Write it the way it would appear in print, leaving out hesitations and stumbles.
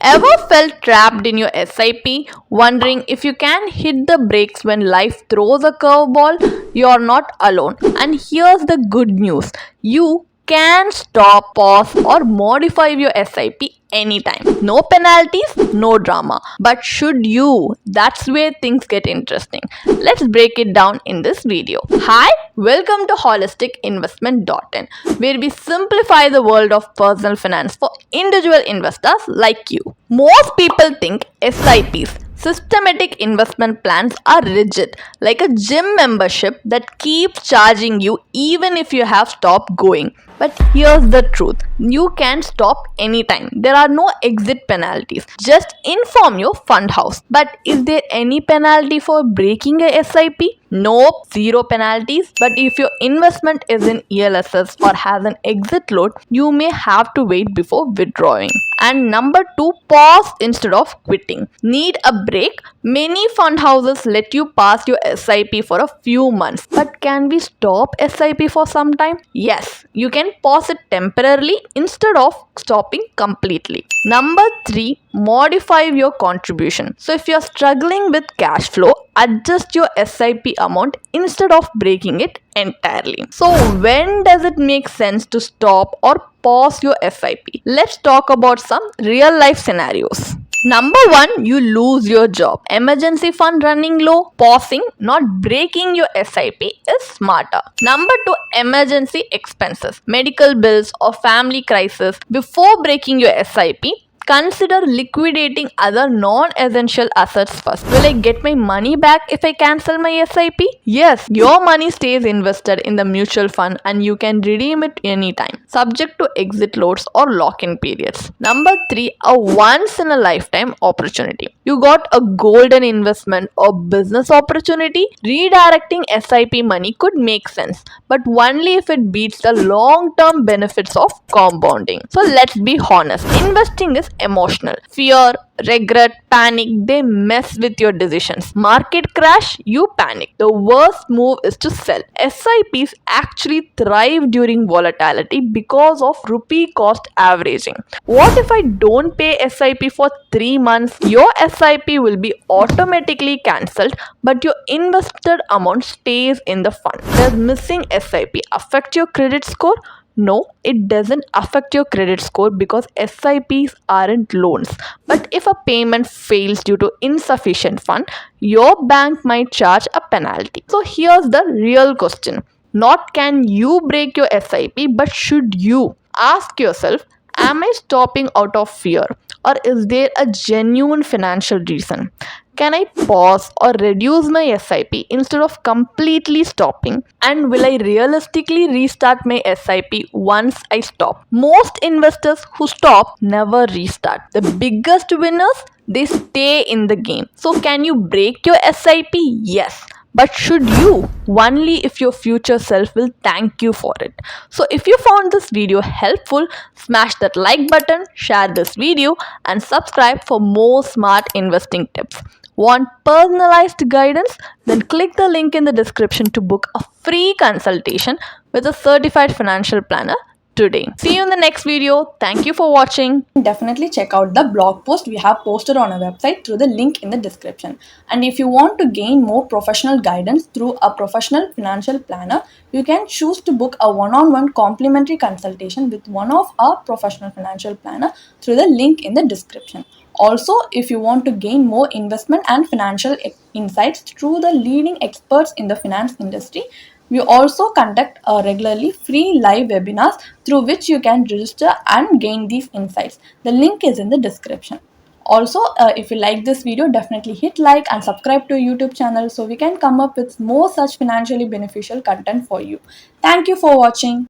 Ever felt trapped in your SIP, wondering if you can hit the brakes when life throws a curveball? You're not alone. And here's the good news, you can stop, pause, or modify your SIP anytime. No penalties, no drama. But should you? That's where things get interesting. Let's break it down in this video. Hi, welcome to holisticinvestment.in, where we simplify the world of personal finance for individual investors like you. Most people think SIPs, systematic investment plans, are rigid, like a gym membership that keeps charging you even if you have stopped going. But here's the truth, you can stop anytime. There are no exit penalties. Just inform your fund house. But is there any penalty for breaking a SIP? Nope, zero penalties. But if your investment is in ELSS or has an exit load, you may have to wait before withdrawing. And number two, pause instead of quitting. Need a break? Many fund houses let you pass your SIP for a few months. But can we stop SIP for some time? Yes, you can pause it temporarily instead of stopping completely. Number three, modify your contribution. So if you're struggling with cash flow, adjust your SIP amount instead of breaking it entirely. So when does it make sense to stop or pause your SIP? Let's talk about some real life scenarios. Number one, you lose your job. Emergency fund running low. Pausing, not breaking your SIP is smarter. Number two, emergency expenses. Medical bills or family crisis. Before breaking your SIP, consider liquidating other non-essential assets first. Will I get my money back if I cancel my SIP? Yes, your money stays invested in the mutual fund and you can redeem it anytime, subject to exit loads or lock-in periods. Number three, a once-in-a-lifetime opportunity. You got a golden investment or business opportunity. Redirecting SIP money could make sense, but only if it beats the long-term benefits of compounding. So let's be honest, investing is emotional. Fear, regret, panic, they mess with your decisions. Market crash, you panic. The worst move is to sell. SIPs actually thrive during volatility because of rupee cost averaging. What if I don't pay SIP for 3 months? Your SIP will be automatically cancelled, but your invested amount stays in the fund. Does missing SIP affect your credit score? No, it doesn't affect your credit score because SIPs aren't loans. But if a payment fails due to insufficient fund, your bank might charge a penalty. So here's the real question. Not can you break your SIP, but should you? Ask yourself, am I stopping out of fear or is there a genuine financial reason? Can I pause or reduce my SIP instead of completely stopping? And will I realistically restart my SIP once I stop? Most investors who stop never restart. The biggest winners, they stay in the game. So can you break your SIP? Yes. But should you? Only if your future self will thank you for it. So if you found this video helpful, smash that like button, share this video and subscribe for more smart investing tips. Want personalized guidance? Then click the link in the description to book a free consultation with a certified financial planner today. See you in the next video. Thank you for watching. Definitely check out the blog post we have posted on our website through the link in the description. And if you want to gain more professional guidance through a professional financial planner, you can choose to book a one-on-one complimentary consultation with one of our professional financial planner through the link in the description. Also, if you want to gain more investment and financial insights through the leading experts in the finance industry, we also conduct regularly free live webinars through which you can register and gain these insights. The link is in the description. Also, if you like this video, definitely hit like and subscribe to our YouTube channel so we can come up with more such financially beneficial content for you. Thank you for watching.